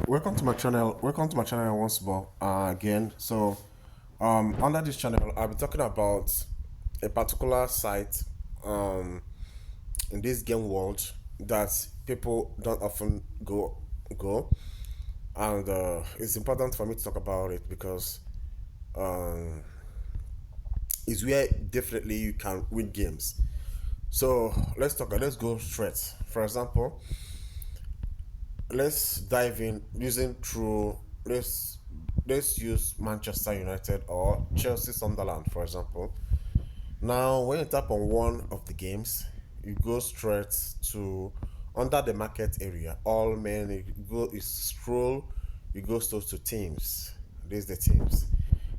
Welcome to my channel. Welcome to my channel once more again. Under this channel, I'll be talking about a particular site um, in this game world that people don't often go, and it's important for me to talk about it because um, it's where definitely you can win games. So let's talk. Let's go straight. For example, let's dive in using through let's use Manchester United or Chelsea Sunderland for example. Now when you tap on one of the games, you go straight to under the market area, all men, you scroll, you go straight to teams. These the teams.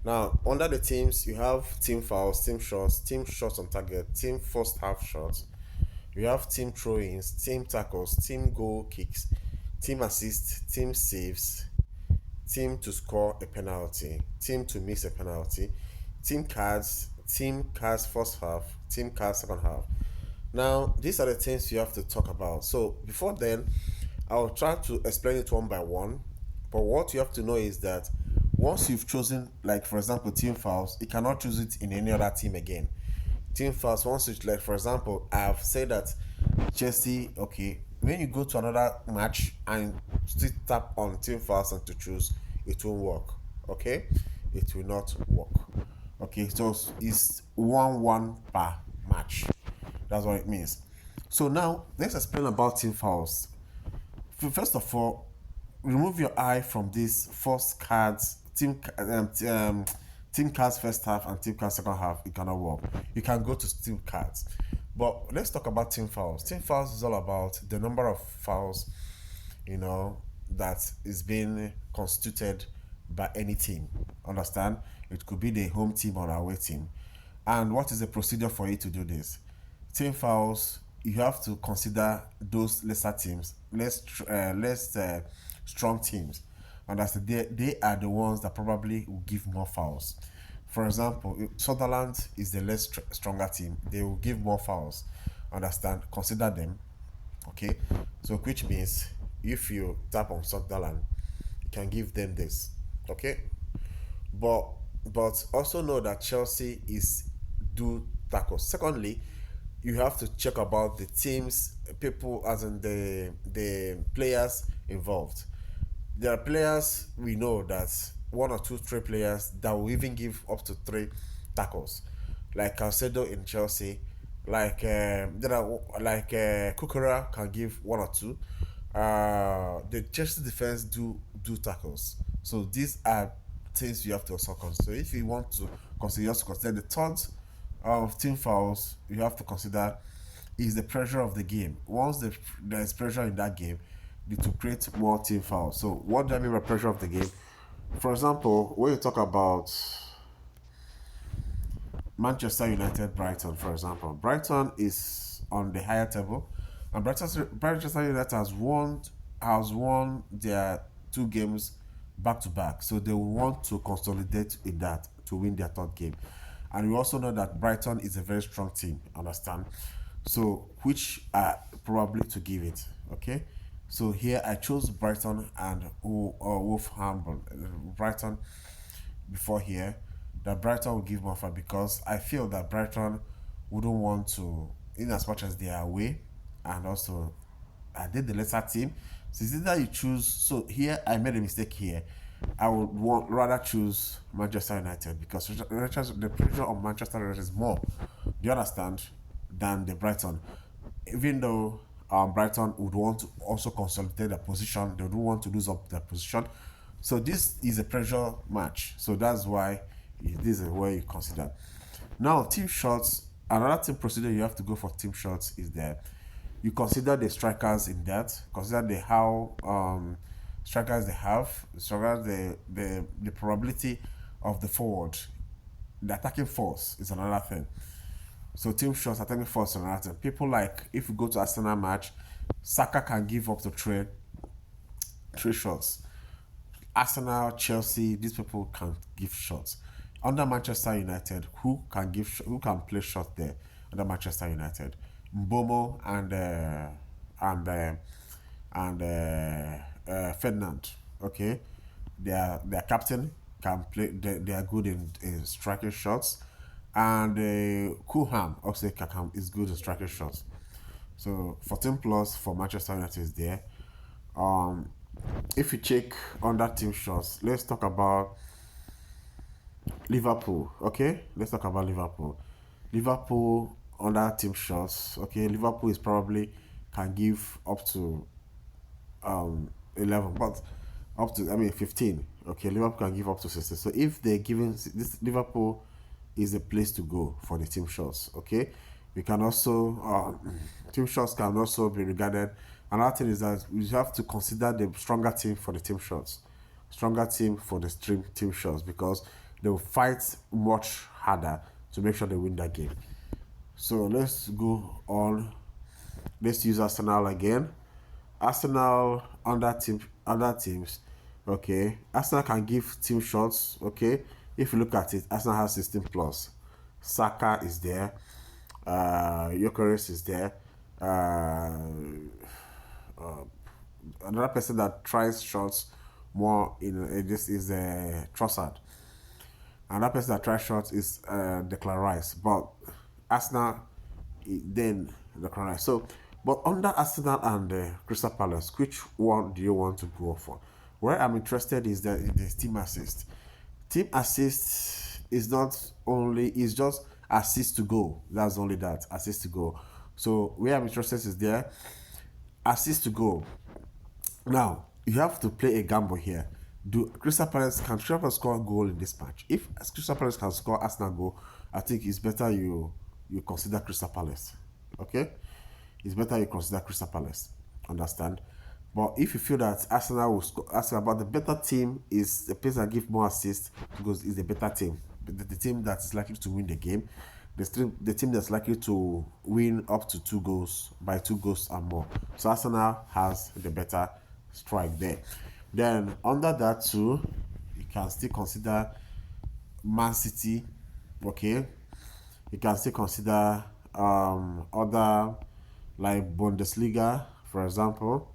Now under the teams you have team fouls, team shots on target, team first half shots, we have team throw-ins, team tackles, team goal kicks, team assists, team saves, team to score a penalty, team to miss a penalty, team cards first half, team cards second half. Now, these are the things you have to talk about. So, before then, I'll try to explain it one by one. But what you have to know is that once you've chosen, like for example, team fouls, you cannot choose it in any other team again. Team fouls, once you like, for example, I've said that Chelsea, okay, when you go to another match and still tap on team fouls and to choose, it won't work. Okay, it will not work. Okay, so it's 1-1 per match. That's what it means. So now let's explain about team fouls. First of all, remove your eye from these first cards, team cards first half and team cards second half. It cannot work. You can go to team cards, but let's talk about team fouls. Team fouls is all about the number of fouls, that is being constituted by any team. Understand? It could be the home team or away team. And what is the procedure for you to do this? Team fouls, you have to consider those lesser teams, less strong teams, and they are the ones that probably will give more fouls. For example, if Sunderland is the less stronger team, they will give more fouls. Understand? Consider them. Okay, so which means if you tap on Sunderland, you can give them this. Okay, but but also know that Chelsea is do tackles. Secondly, you have to check about the teams, people, as in the players involved. There are players we know that one or two, three players that will even give up to three tackles, like Caicedo in Chelsea, there are like Kukura can give one or two. The Chelsea defense do tackles, so these are things you have to also consider. So if you want to consider, you have to consider the third of team fouls. You have to consider is the pressure of the game. Once there is pressure in that game, need to create more team fouls. So what do I mean by pressure of the game? For example, when you talk about Manchester United, Brighton, for example, Brighton is on the higher table, and Manchester United has won their two games back to back. So they will want to consolidate in that to win their third game. And we also know that Brighton is a very strong team. Understand? So which are probably to give it. Okay. So here I chose Brighton and Wolverhampton. Brighton before here, that Brighton will give more fun because I feel that Brighton wouldn't want to, in as much as they are away, and also I did the lesser team. So it's either you choose. So here I made a mistake here. I would rather choose Manchester United because the pressure on Manchester United is more. Do you understand? Than the Brighton. Even though Brighton would want to also consolidate their position, they don't want to lose up their position. So this is a pressure match. So that's why this is where you consider. Now, team shots. Another team procedure you have to go for team shots is that you consider the strikers in that. Consider the how strikers they have. Strikers the probability of the forward. The attacking force is another thing. So team shots, attacking force, and another thing. People like if you go to Arsenal match, Saka can give up to three shots. Arsenal, Chelsea, these people can give shots. Under Manchester United, who can play shot there? Under Manchester United, Mbomo and Ferdinand. Okay, their captain can play. They are good in striking shots, and Kuham also is good in striking shots. So 14 plus for Manchester United is there. Um, if you check under team shots, let's talk about Liverpool. Okay, let's talk about Liverpool. Liverpool under team shots. Okay, Liverpool is probably can give up to 11, but up to, I mean, 15. Okay, Liverpool can give up to 16. So if they're giving this, Liverpool is the place to go for the team shots. Okay, we can also team shots can also be regarded. Another thing is that we have to consider the stronger team for the team shots, stronger team for the team shots, because they will fight much harder to make sure they win that game. So let's go on. Let's use Arsenal again. Arsenal under teams. Okay, Arsenal can give team shots. Okay, if you look at it, Arsenal has 16 plus. Saka is there. Gyökeres is there. Another person that tries shots more in this is Trossard. Another person that tries shots is Declan Rice. But Arsenal, then Declan Rice. So, but under Arsenal and Crystal Palace, which one do you want to go for? Where I'm interested is that in the team assist. Team assist is not only, it's just assist to go. That's only that, assist to go. So where I'm interested is there, assist to go. Now, you have to play a gamble here. Do Crystal Palace score a goal in this match? If Crystal Palace can score Arsenal goal, I think it's better you consider Crystal Palace. Okay? It's better you consider Crystal Palace. Understand? But if you feel that Arsenal will score, Arsenal, but the better team is the place that give more assists because it's a better team. The team that is likely to win the game, the team that's likely to win up to 2 goals by 2 goals and more. So Arsenal has the better strike there. Then under that too, you can still consider Man City. Okay, you can still consider other like Bundesliga, for example.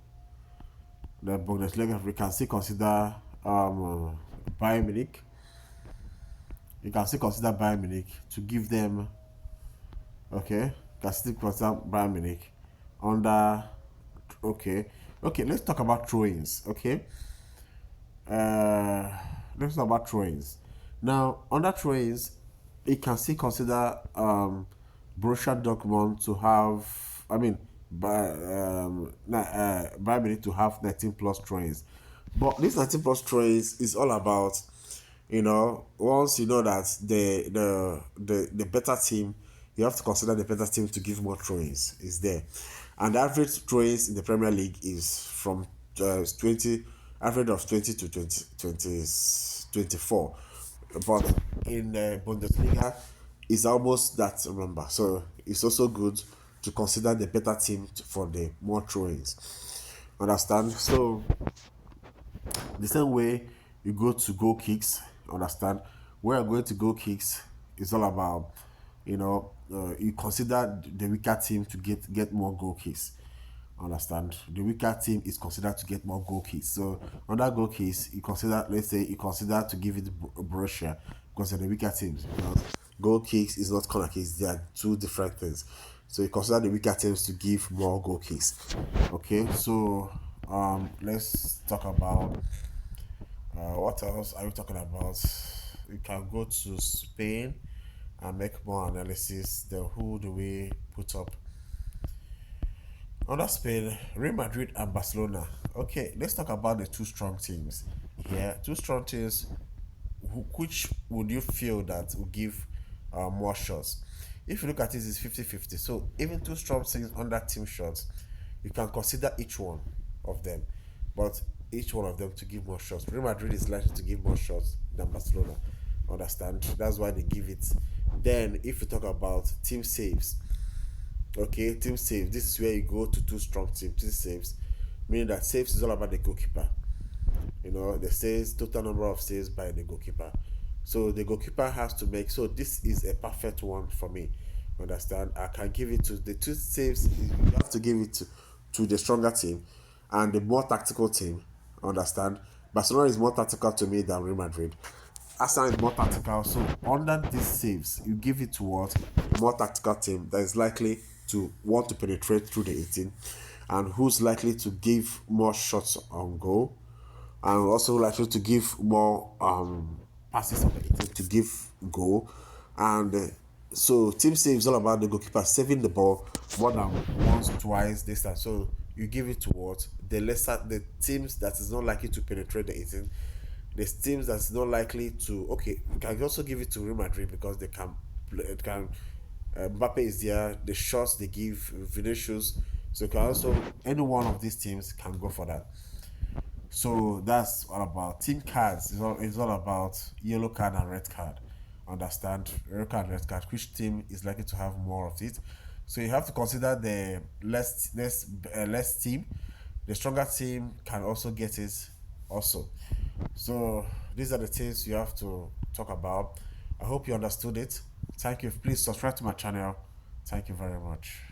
The Bundesliga, we can still consider Bayern Munich. You can still consider Bayern Munich to give them, okay, you can still consider Bayern Munich under, okay, let's talk about throw-ins, okay. Let's talk about throw-ins. Now, under throw-ins, you can still consider Borussia Dortmund to have, I mean, Bayern Munich to have 19 plus throw-ins. But this 19 plus throw-ins is all about, once you know that the better team, you have to consider the better team to give more throw-ins is there. And the average throw-ins in the Premier League is from 20, average of 20 to 24. But in the Bundesliga, it's almost that number. So it's also good to consider the better team for the more throw-ins. Understand? So the same way you go to goal kicks, understand? Where you're going to goal kicks is all about, you consider the weaker team to get more goal kicks. Understand? The weaker team is considered to get more goal kicks. So under goal kicks, let's say you consider to give it Borussia because they're the weaker teams. Goal kicks is not corner kicks; they are two different things. So you consider the weaker teams to give more goal kicks. Okay, so let's talk about what else are we talking about? We can go to Spain and make more analysis. Then who do we put up? Under Spain, Real Madrid and Barcelona. Okay, let's talk about the two strong teams here. Two strong teams. Which would you feel that will give more shots? If you look at it, it's 50-50. So even two strong teams under team shots, you can consider each one of them. But each one of them to give more shots. Real Madrid is likely to give more shots than Barcelona. Understand? That's why they give it. Then if you talk about team saves, okay, team saves. This is where you go to two strong teams. Team saves, meaning that saves is all about the goalkeeper. The saves, total number of saves by the goalkeeper. So the goalkeeper has to make. So this is a perfect one for me. Understand? I can give it to the two saves. You have to give it to the stronger team and the more tactical team. Understand? Barcelona is more tactical to me than Real Madrid. Arsenal is more tactical. So under these saves, you give it to what a more tactical team that is likely to want to penetrate through the 18, and who's likely to give more shots on goal, and also likely to give more passes on the 18 to give goal. And so team save is all about the goalkeeper saving the ball more than once, twice, this time. So you give it to what the teams that is not likely to penetrate the 18. The teams that's not likely to, okay, you can also give it to Real Madrid because they can it can Mbappe is there, the shots they give Vinicius, so you can also any one of these teams can go for that. So that's all about team cards. It's all about yellow card and red card. Understand? Yellow card, red card. Which team is likely to have more of it? So you have to consider the less team. The stronger team can also get it. Also, so these are the things you have to talk about. I hope you understood it. Thank you. Please subscribe to my channel. Thank you very much.